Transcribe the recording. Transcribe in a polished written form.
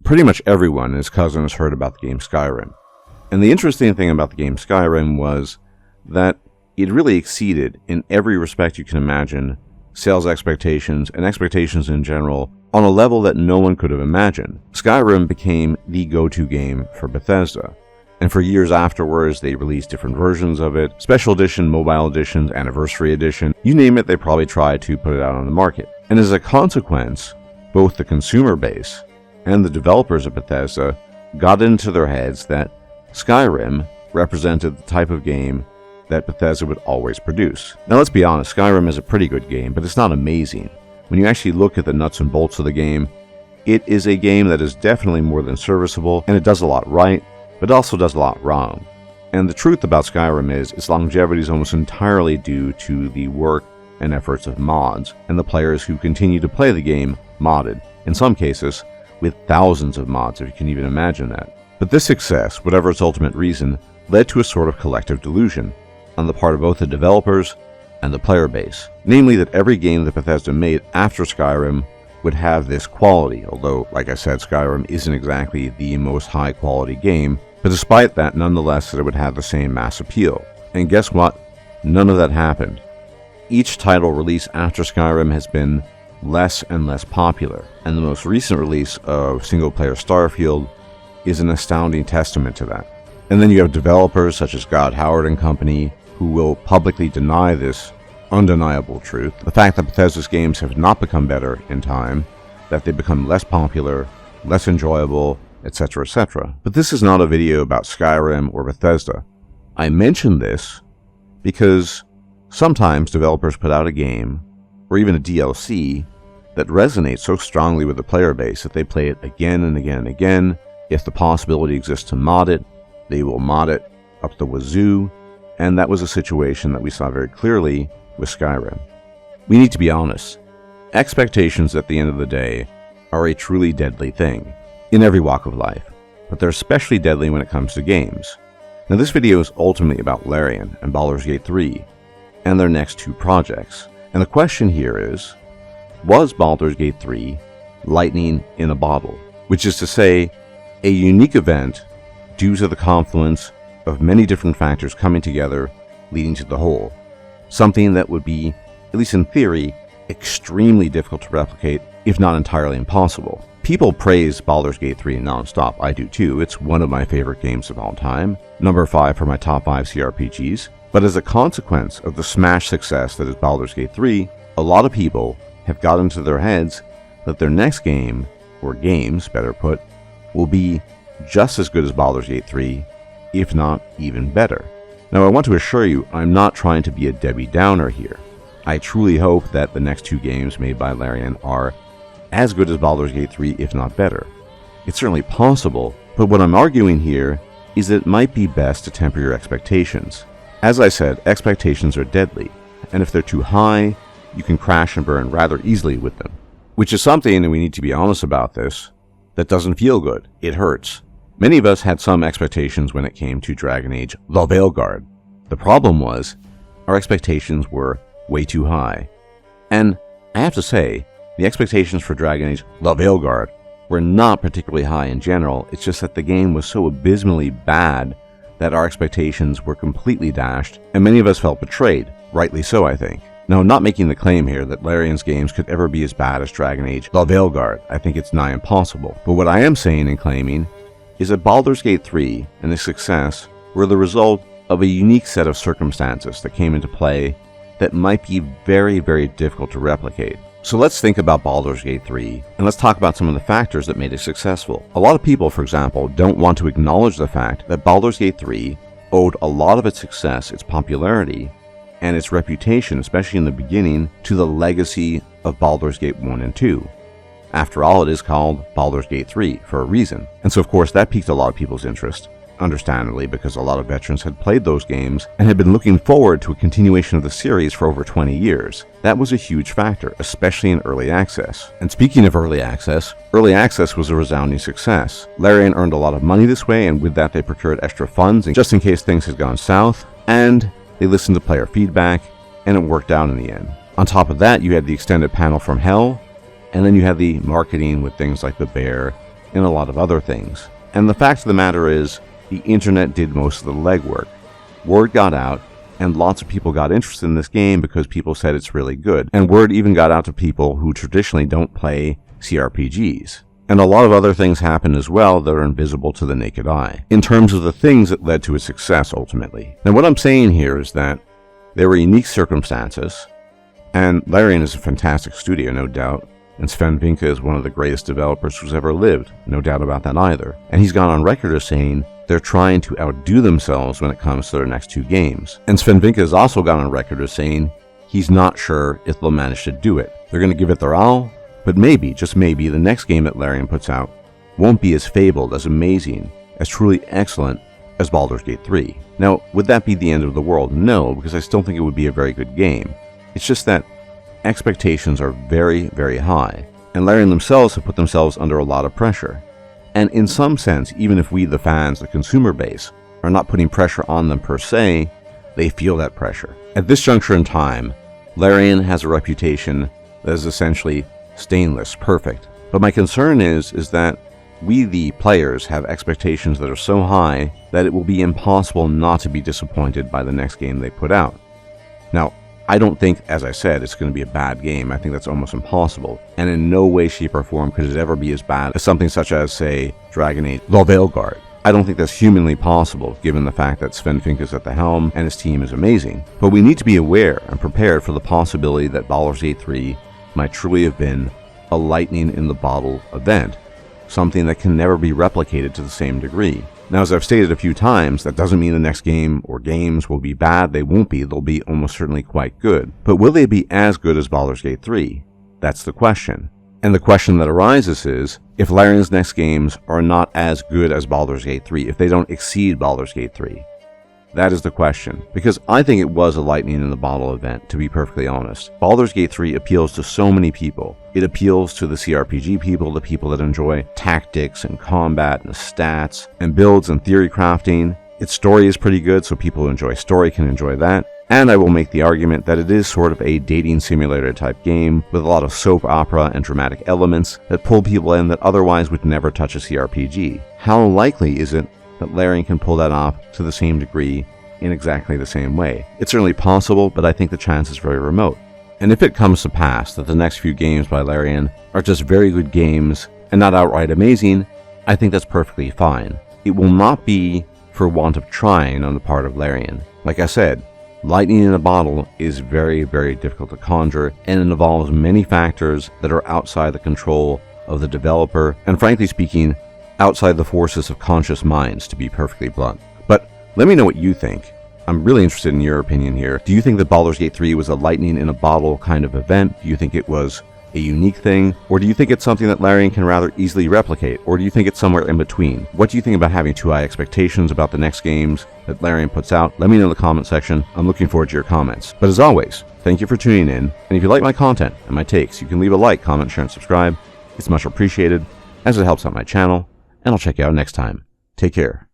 Pretty much everyone and his cousin has heard about the game Skyrim. And the interesting thing about the game Skyrim was that it really exceeded, in every respect you can imagine, sales expectations and expectations in general on a level that no one could have imagined. Skyrim became the go-to game for Bethesda. And for years afterwards, they released different versions of it, special edition, mobile editions, anniversary edition. You name it, they probably tried to put it out on the market. And as a consequence, both the consumer base and the developers of Bethesda got into their heads that Skyrim represented the type of game that Bethesda would always produce. Now let's be honest, Skyrim is a pretty good game, but it's not amazing. When you actually look at the nuts and bolts of the game, it is a game that is definitely more than serviceable, and it does a lot right, but also does a lot wrong. And the truth about Skyrim is its longevity is almost entirely due to the work and efforts of mods, and the players who continue to play the game modded, in some cases with thousands of mods, if you can even imagine that. But this success, whatever its ultimate reason, led to a sort of collective delusion on the part of both the developers and the player base. Namely that every game that Bethesda made after Skyrim would have this quality, although, like I said, Skyrim isn't exactly the most high quality game, but despite that, nonetheless, that it would have the same mass appeal. And guess what? None of that happened. Each title released after Skyrim has been less and less popular, and the most recent release of single-player Starfield is an astounding testament to that. And then you have developers such as God Howard and company who will publicly deny this undeniable truth, the fact that Bethesda's games have not become better in time, that they become less popular, less enjoyable, etc., etc. But this is not a video about Skyrim or Bethesda. I mention this because sometimes developers put out a game, or even a DLC, that resonates so strongly with the player base that they play it again and again and again. If the possibility exists to mod it, they will mod it up the wazoo, and that was a situation that we saw very clearly with Skyrim. We need to be honest. Expectations at the end of the day are a truly deadly thing, in every walk of life, but they're especially deadly when it comes to games. Now this video is ultimately about Larian and Baldur's Gate 3, and their next two projects. And the question here is, was Baldur's Gate 3 lightning in a bottle? Which is to say, a unique event due to the confluence of many different factors coming together, leading to the whole. Something that would be, at least in theory, extremely difficult to replicate, if not entirely impossible. People praise Baldur's Gate 3 non-stop. I do too. It's one of my favorite games of all time. Number 5 for my top 5 CRPGs. But as a consequence of the smash success that is Baldur's Gate 3, a lot of people have got into their heads that their next game, or games, better put, will be just as good as Baldur's Gate 3, if not even better. Now I want to assure you, I'm not trying to be a Debbie Downer here. I truly hope that the next two games made by Larian are as good as Baldur's Gate 3, if not better. It's certainly possible, but what I'm arguing here is that it might be best to temper your expectations. As I said, expectations are deadly, and if they're too high, you can crash and burn rather easily with them. Which is something, and we need to be honest about this, that doesn't feel good. It hurts. Many of us had some expectations when it came to Dragon Age The Veilguard. The problem was, our expectations were way too high. And I have to say, the expectations for Dragon Age The Veilguard were not particularly high in general. It's just that the game was so abysmally bad that our expectations were completely dashed, and many of us felt betrayed, rightly so I think. Now, I'm not making the claim here that Larian's games could ever be as bad as Dragon Age The Veilguard. I think it's nigh impossible. But what I am saying and claiming is that Baldur's Gate 3 and its success were the result of a unique set of circumstances that came into play that might be very, very difficult to replicate. So let's think about Baldur's Gate 3, and let's talk about some of the factors that made it successful. A lot of people, for example, don't want to acknowledge the fact that Baldur's Gate 3 owed a lot of its success, its popularity, and its reputation, especially in the beginning, to the legacy of Baldur's Gate 1 and 2. After all, it is called Baldur's Gate 3 for a reason. And so of course that piqued a lot of people's interest, understandably, because a lot of veterans had played those games and had been looking forward to a continuation of the series for over 20 years. That was a huge factor, especially in early access. And speaking of early access was a resounding success. Larian earned a lot of money this way, and with that they procured extra funds just in case things had gone south, and they listened to player feedback, and it worked out in the end. On top of that, you had the extended panel from Hell, and then you had the marketing with things like the bear in a lot of other things. And the fact of the matter is, the internet did most of the legwork. Word got out, and lots of people got interested in this game because people said it's really good. And word even got out to people who traditionally don't play CRPGs. And a lot of other things happened as well that are invisible to the naked eye, in terms of the things that led to its success ultimately. Now what I'm saying here is that there were unique circumstances, and Larian is a fantastic studio, no doubt, and Sven Vincke is one of the greatest developers who's ever lived, no doubt about that either. And he's gone on record as saying they're trying to outdo themselves when it comes to their next 2 games. And Sven Vincke has also gone on record as saying he's not sure if they'll manage to do it. They're going to give it their all, but maybe, just maybe, the next game that Larian puts out won't be as fabled, as amazing, as truly excellent as Baldur's Gate 3. Now, would that be the end of the world? No, because I still think it would be a very good game. It's just that expectations are very, very high, and Larian themselves have put themselves under a lot of pressure. And in some sense, even if we, the fans, the consumer base, are not putting pressure on them per se, they feel that pressure. At this juncture in time, Larian has a reputation that is essentially stainless, perfect. But my concern is that we, the players, have expectations that are so high that it will be impossible not to be disappointed by the next game they put out. Now, I don't think, as I said, it's going to be a bad game. I think that's almost impossible. And in no way, shape, or form could it ever be as bad as something such as, say, Dragon Age Lorvaleguard. I don't think that's humanly possible, given the fact that Sven Vincke is at the helm and his team is amazing. But we need to be aware and prepared for the possibility that Baldur's Gate 3 might truly have been a lightning-in-the-bottle event, something that can never be replicated to the same degree. Now, as I've stated a few times, that doesn't mean the next game or games will be bad. They won't be. They'll be almost certainly quite good. But will they be as good as Baldur's Gate 3? That's the question. And the question that arises is, if Larian's next games are not as good as Baldur's Gate 3, if they don't exceed Baldur's Gate 3, that is the question. Because I think it was a lightning-in-the-bottle event, to be perfectly honest. Baldur's Gate 3 appeals to so many people. It appeals to the CRPG people, the people that enjoy tactics and combat and stats and builds and theory crafting. Its story is pretty good, so people who enjoy story can enjoy that. And I will make the argument that it is sort of a dating simulator type game with a lot of soap opera and dramatic elements that pull people in that otherwise would never touch a CRPG. How likely is it that Larian can pull that off to the same degree in exactly the same way? It's certainly possible, but I think the chance is very remote. And if it comes to pass that the next few games by Larian are just very good games and not outright amazing, I think that's perfectly fine. It will not be for want of trying on the part of Larian. Like I said, lightning in a bottle is very, very difficult to conjure, and it involves many factors that are outside the control of the developer, and frankly speaking, outside the forces of conscious minds, to be perfectly blunt. But let me know what you think. I'm really interested in your opinion here. Do you think that Baldur's Gate 3 was a lightning in a bottle kind of event? Do you think it was a unique thing? Or do you think it's something that Larian can rather easily replicate? Or do you think it's somewhere in between? What do you think about having too high expectations about the next games that Larian puts out? Let me know in the comment section. I'm looking forward to your comments. But as always, thank you for tuning in. And if you like my content and my takes, you can leave a like, comment, share, and subscribe. It's much appreciated, as it helps out my channel. And I'll check you out next time. Take care.